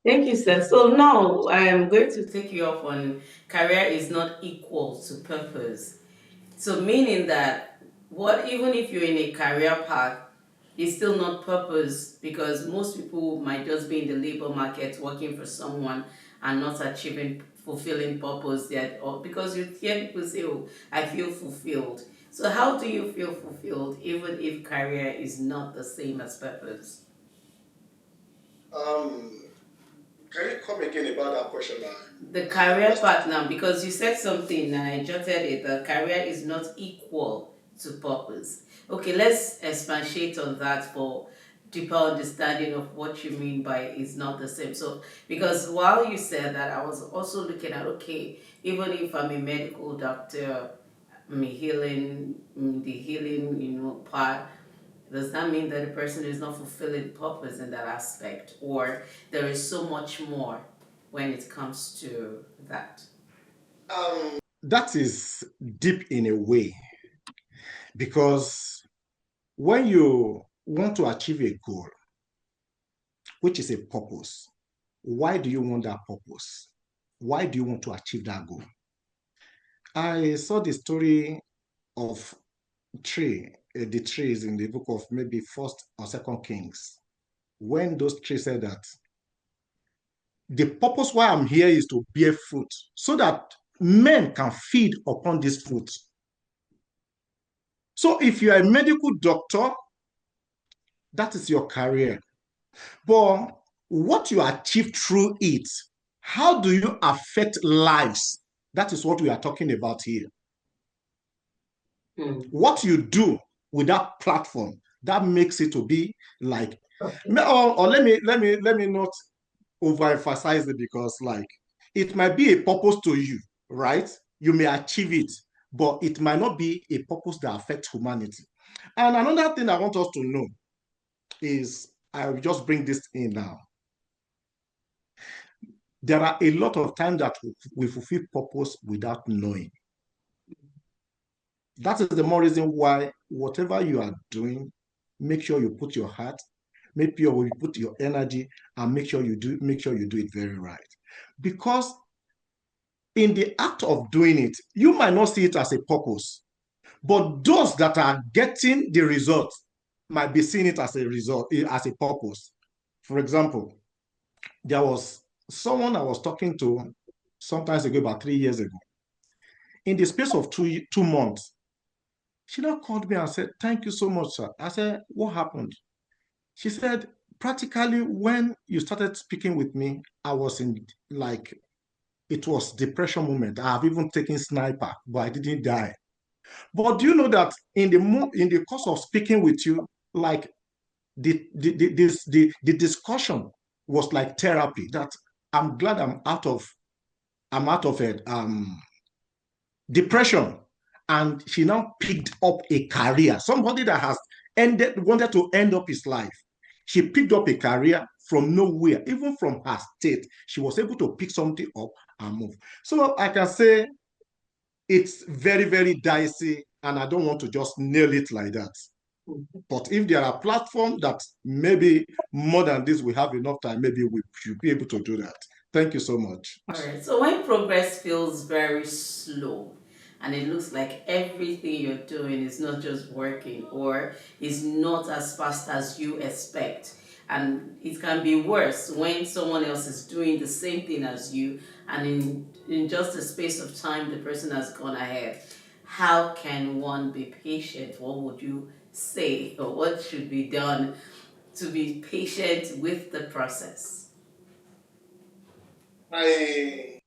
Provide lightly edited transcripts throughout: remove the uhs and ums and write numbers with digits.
Thank you, sir. So now I am going to take you up on career is not equal to purpose. So meaning that what even if you're in a career path, it's still not purpose because most people might just be in the labor market working for someone and not achieving fulfilling purpose yet, or because you hear people say, "Oh, I feel fulfilled." So how do you feel fulfilled even if career is not the same as purpose? Um, can you come again about that question? The I career lost it. path now, because you said something and I jotted it, the career is not equal to purpose. Okay, let's expatiate on that for deeper understanding of what you mean by is not the same. So, because while you said that, I was also looking at, okay, even if I'm a medical doctor, I'm a healing, the healing, part, does that mean that the person is not fulfilling purpose in that aspect, or there is so much more when it comes to that? That is deep in a way because when you want to achieve a goal, which is a purpose, why do you want that purpose? Why do you want to achieve that goal? I saw the story of the trees in the book of maybe First or Second Kings, when those trees said that the purpose why I'm here is to bear fruit so that men can feed upon this fruit. So if you are a medical doctor, that is your career. But what you achieve through it, how do you affect lives? That is what we are talking about here. Hmm. What you do with that platform, that makes it to be like, Okay. or let me not overemphasize it because like it might be a purpose to you, right? You may achieve it, but it might not be a purpose that affects humanity. And another thing I want us to know is I will just bring this in now. There are a lot of times that we fulfill purpose without knowing. That is the more reason why whatever you are doing, make sure you put your heart, make sure you put your energy, and make sure you do it very right. Because in the act of doing it, you might not see it as a purpose, but those that are getting the result might be seeing it as a result, as a purpose. For example, there was someone I was talking to sometimes ago, about 3 years ago. In the space of 2 months, she now called me and said, "Thank you so much, sir." I said, "What happened?" She said, "Practically, when you started speaking with me, I was in like, it was depression moment. I have even taken sniper, but I didn't die. But do you know that in the course of speaking with you, like the discussion was like therapy. That I'm glad I'm out of it depression, and she now picked up a career. Somebody that has ended wanted to end up his life. She picked up a career from nowhere, even from her state. She was able to pick something up and move. So I can say it's very, very dicey, and I don't want to just nail it like that. But if there are platforms that maybe more than this, we have enough time, maybe we should be able to do that. Thank you so much. All right. So when progress feels very slow and it looks like everything you're doing is not just working or is not as fast as you expect, and it can be worse when someone else is doing the same thing as you, and in just a space of time the person has gone ahead. How can one be patient? What would you say, or what should be done to be patient with the process? I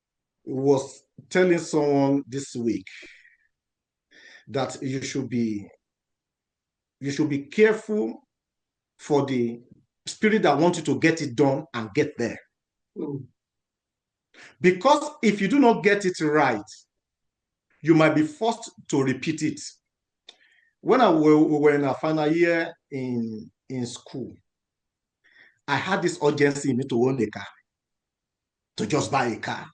was telling someone this week that you should be careful for the spirit that wants you to get it done and get there. Mm. Because if you do not get it right, you might be forced to repeat it. When we were in our final year in school, I had this urgency in me to own a car, to just buy a car.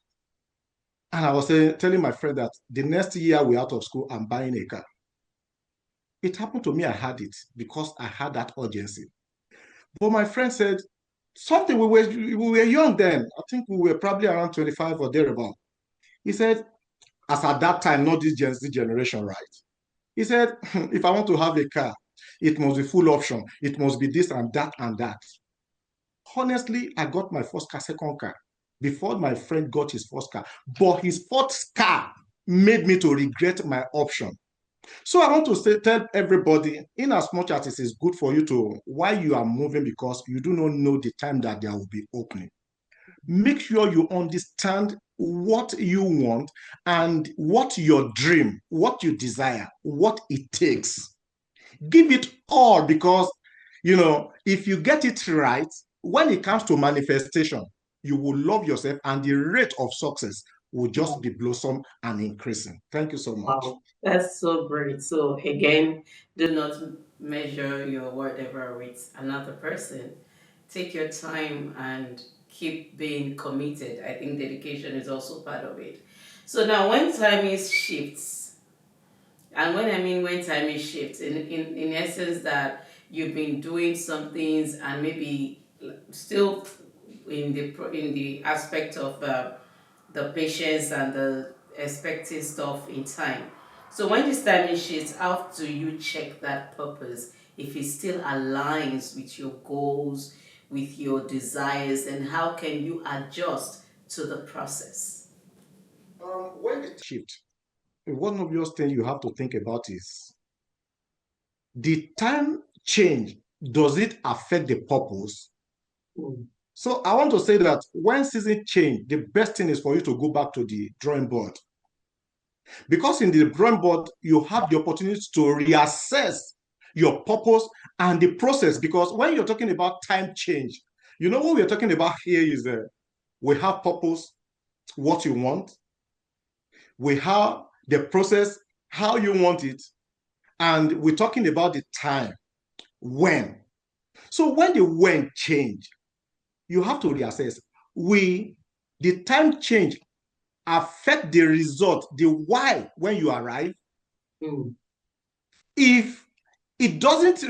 And I was telling my friend that the next year we're out of school, I'm buying a car. It happened to me, I had it because I had that urgency. But my friend said, Something we were young then. I think we were probably around 25 or thereabout. He said, as at that time, not this Gen Z generation, right? He said, if I want to have a car, it must be full option. It must be this and that and that. Honestly, I got my first car, second car, before my friend got his first car. But his first car made me to regret my option. So I want to tell everybody, in as much as it is good for you to, while you are moving, because you do not know the time that there will be opening, make sure you understand what you want and what your dream, what you desire, what it takes. Give it all, because, if you get it right, when it comes to manifestation, you will love yourself and the rate of success will just be blossom and increasing. Thank you so much. Wow, that's so great. So again, do not measure your whatever with another person. Take your time and keep being committed. I think dedication is also part of it. So now when time is shifts, and when I mean when time is shifts, in essence that you've been doing some things and maybe still in the aspect of the patience and the expecting stuff in time. So when this timing shifts, how do you check that purpose if it still aligns with your goals, with your desires, and how can you adjust to the process? When the shift, one obvious thing you have to think about is the time change. Does it affect the purpose? Mm. So I want to say that when season change, the best thing is for you to go back to the drawing board. Because in the drawing board, you have the opportunity to reassess your purpose and the process. Because when you're talking about time change, what we're talking about here is we have purpose, what you want, we have the process, how you want it, and we're talking about the time, when. So when the when change, you have to reassess. The time change affect the result, the why when you arrive. Mm. If it doesn't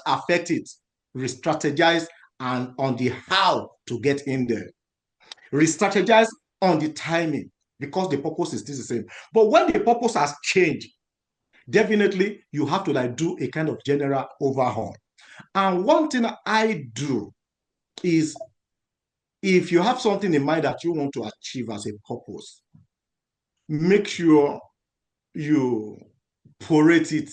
affect it, re-strategize and on the how to get in there. Re-strategize on the timing, because the purpose is still the same. But when the purpose has changed, definitely you have to do a kind of general overhaul. And one thing I do is, if you have something in mind that you want to achieve as a purpose, make sure you prorate it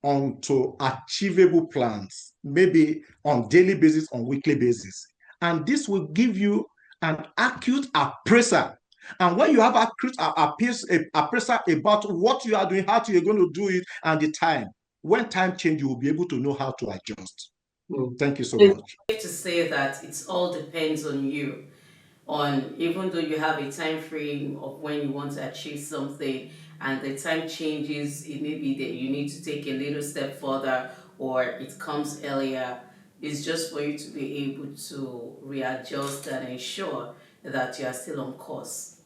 onto achievable plans, maybe on daily basis, on weekly basis. And this will give you an accurate appraisal. And when you have accurate appraisal about what you are doing, how you're going to do it, and the time, when time change, you will be able to know how to adjust. Thank you so It's much. safe to say that it all depends on you. On even though you have a time frame of when you want to achieve something, and the time changes, it may be that you need to take a little step further or it comes earlier. It's just for you to be able to readjust and ensure that you are still on course.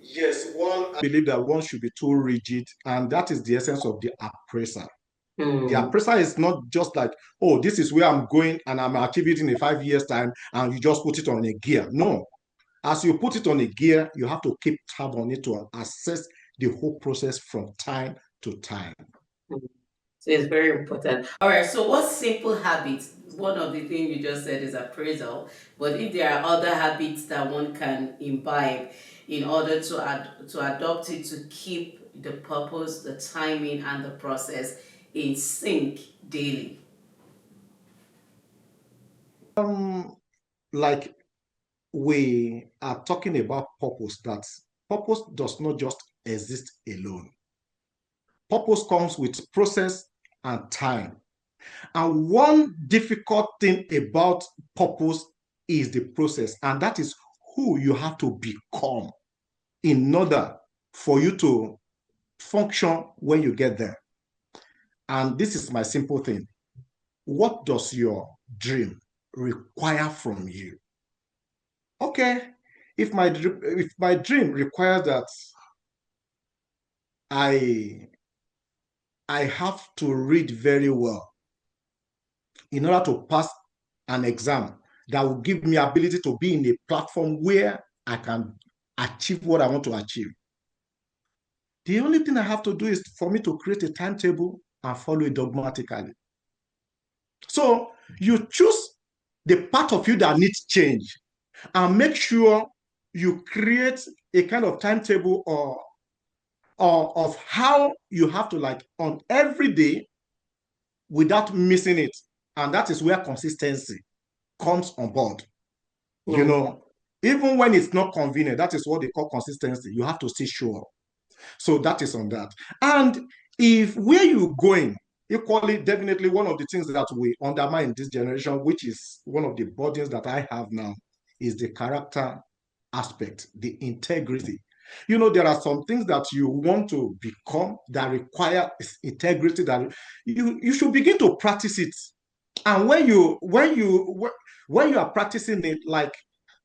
Yes, I believe that one should be too rigid, and that is the essence of the appraiser. The appraiser is not just like, oh, this is where I'm going and I'm achieving it in a 5 years time, and you just put it on a gear. No. As you put it on a gear, you have to keep tab on it to assess the whole process from time to time. So it's very important. All right. So what simple habits? One of the things you just said is appraisal, but if there are other habits that one can imbibe in order to adopt it to keep the purpose, the timing, and the process in sync daily. Like, we are talking about purpose, that purpose does not just exist alone. Purpose comes with process and time. And one difficult thing about purpose is the process, and that is who you have to become in order for you to function when you get there. And this is my simple thing. What does your dream require from you? Okay, if my dream requires that I I have to read very well in order to pass an exam that will give me ability to be in a platform where I can achieve what I want to achieve. The only thing I have to do is for me to create a timetable and follow it dogmatically. So you choose the part of you that needs change and make sure you create a kind of timetable or of how you have to like on every day without missing it. And that is where consistency comes on board. You Oh, know, even when it's not convenient, that is what they call consistency. You have to stay sure. So that is on that. And if where you're going, equally, definitely one of the things that we undermine in this generation, which is one of the burdens that I have now, is the character aspect, the integrity. You know, there are some things that you want to become that require integrity that you should begin to practice it. And when you are practicing it, like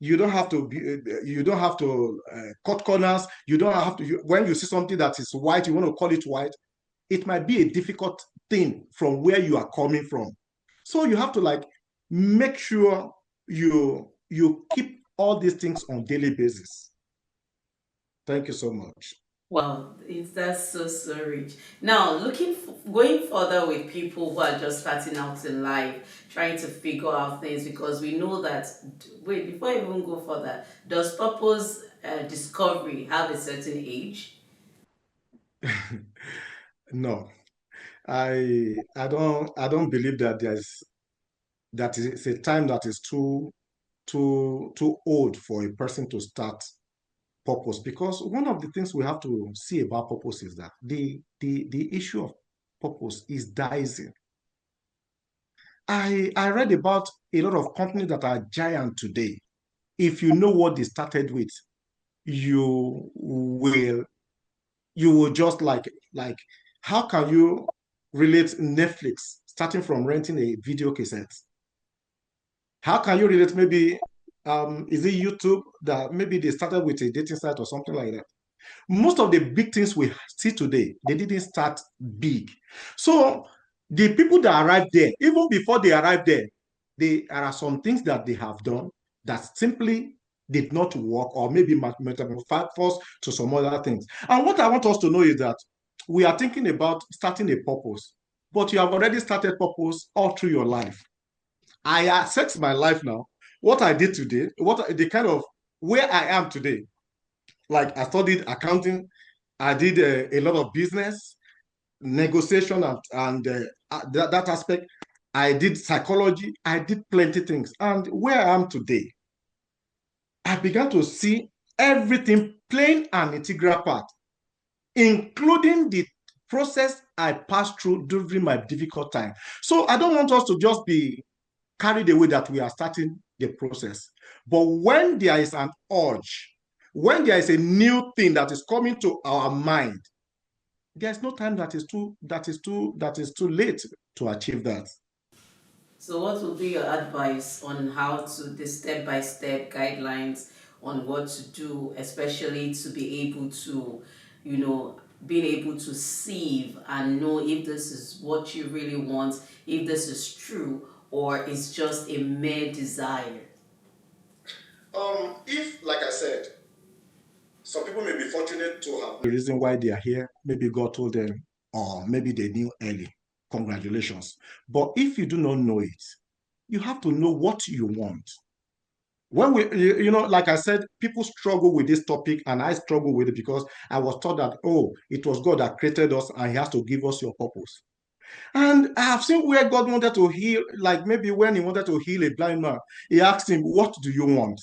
you don't have to be, you don't have to cut corners. You don't have to. When you see something that is white, you want to call it white. It might be a difficult thing from where you are coming from. So you have to like make sure you keep all these things on daily basis. Thank you so much. wow, that's so rich. Now, going further with people who are just starting out in life, trying to figure out things, because we know that. Wait, before I even go further, does purpose discovery have a certain age? No, I don't believe that that is a time that is too old for a person to start purpose, because one of the things we have to see about purpose is that the issue of purpose is dicey. I read about a lot of companies that are giant today. If you know what they started with, you will you will just like how can you relate Netflix starting from renting a video cassette? How can you relate maybe is it YouTube that maybe they started with a dating site or something like that? Most of the big things we see today, they didn't start big. So the people that arrived there, even before they arrived there, there are some things that they have done that simply did not work or maybe metamorphosed to some other things. And what I want us to know is that we are thinking about starting a purpose, but you have already started purpose all through your life. I assess my life now, what I did today, what the kind of where I am today. Like I studied accounting, I did a lot of business, negotiation, and that aspect. I did psychology, I did plenty things. And where I am today, I began to see everything playing an integral part, including the process I passed through during my difficult time. So I don't want us to just be carried away that we are starting the process. But when there is an urge, when there is a new thing that is coming to our mind, there's no time that is too late to achieve that. So, what would be your advice on how to the step by step guidelines on what to do, especially to be able to, being able to sieve and know if this is what you really want, if this is true, or it's just a mere desire? If, like I said, some people may be fortunate to have the reason why they are here. Maybe God told them, or maybe they knew early. Congratulations. But if you do not know it, you have to know what you want. When like I said, people struggle with this topic, and I struggle with it because I was taught that, oh, it was God that created us and He has to give us your purpose. And I have seen where God wanted to heal, like maybe when He wanted to heal a blind man, He asked him, what do you want?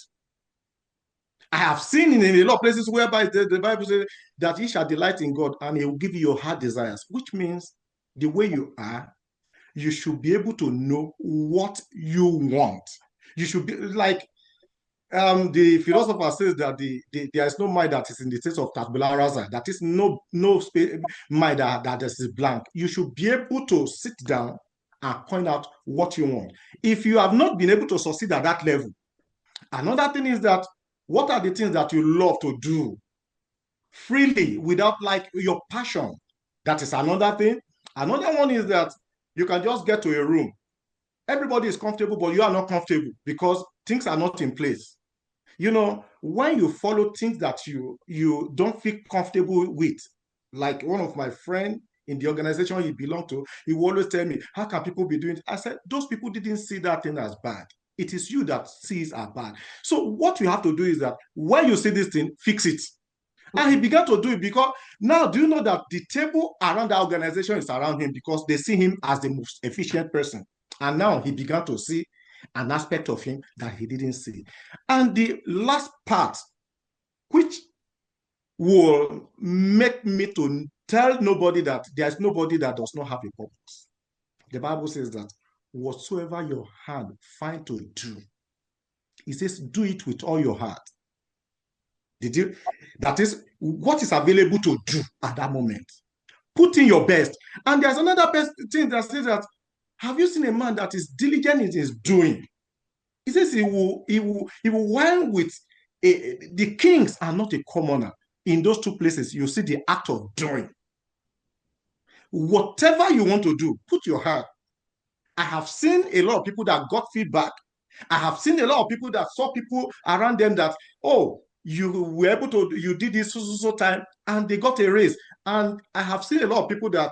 I have seen in a lot of places whereby the Bible says that He shall delight in God and He will give you your heart desires, which means the way you are, you should be able to know what you want. You should be like the philosopher says that there is no mind that is in the state of tabula rasa. That is no space, mind that is blank. You should be able to sit down and point out what you want. If you have not been able to succeed at that level, another thing is that what are the things that you love to do freely without like your passion? That is another thing. Another one is that you can just get to a room Everybody is comfortable, but you are not comfortable because things are not in place. When you follow things that you don't feel comfortable with, like one of my friend in the organization he belonged to, he will always tell me, how can people be doing it? I said, those people didn't see that thing as bad. It is you that sees as bad. So what you have to do is that when you see this thing, fix it. And he began to do it because now, do you know that the table around the organization is around him because they see him as the most efficient person. And now he began to see an aspect of him that he didn't see. And the last part, which will make me to tell nobody that there's nobody that does not have a purpose. The Bible says that whatsoever your hand find to do, it says, do it with all your heart. Did you? That is what is available to do at that moment. Put in your best. And there's another thing that says that, have you seen a man that is diligent in his doing? He says he will wine with the kings are not a commoner. In those two places, you see the act of doing. Whatever you want to do, put your heart. I have seen a lot of people that got feedback. I have seen a lot of people that saw people around them that, oh, you were able to, you did this so time, and they got a raise. And I have seen a lot of people that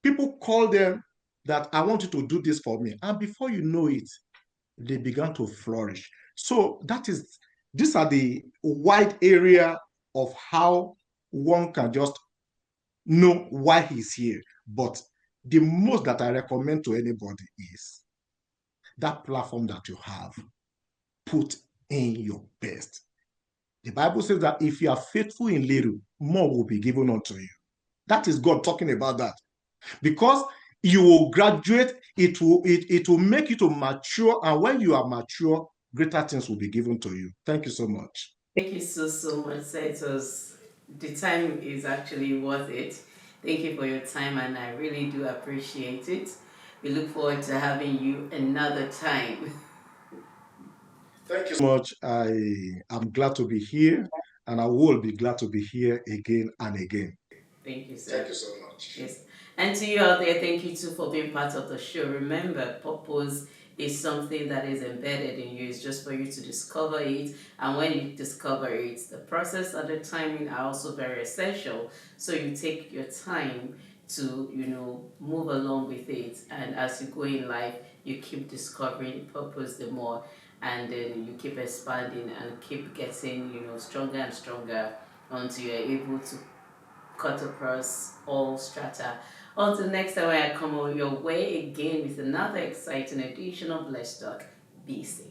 people call them that I want you to do this for me. And before you know it, they began to flourish. So these are the wide area of how one can just know why he's here. But the most that I recommend to anybody is that platform that you have, put in your best. The Bible says that if you are faithful in little, more will be given unto you. That is God talking about that. Because you will graduate, it will make you to mature, and when you are mature, greater things will be given to you. Thank you so much. Thank you so much, sir. The time is actually worth it. Thank you for your time, and I really do appreciate it. We look forward to having you another time. Thank you so much. I am glad to be here, and I will be glad to be here again and again. Thank you, sir. Thank you so much. Yes. And to you out there, thank you too for being part of the show. Remember, purpose is something that is embedded in you. It's just for you to discover it. And when you discover it, the process and the timing are also very essential. So you take your time to, move along with it. And as you go in life, you keep discovering purpose the more. And then you keep expanding and keep getting, stronger and stronger until you're able to cut across all strata. Until next time, I come on your way again with another exciting edition of Let's Talk. Be safe.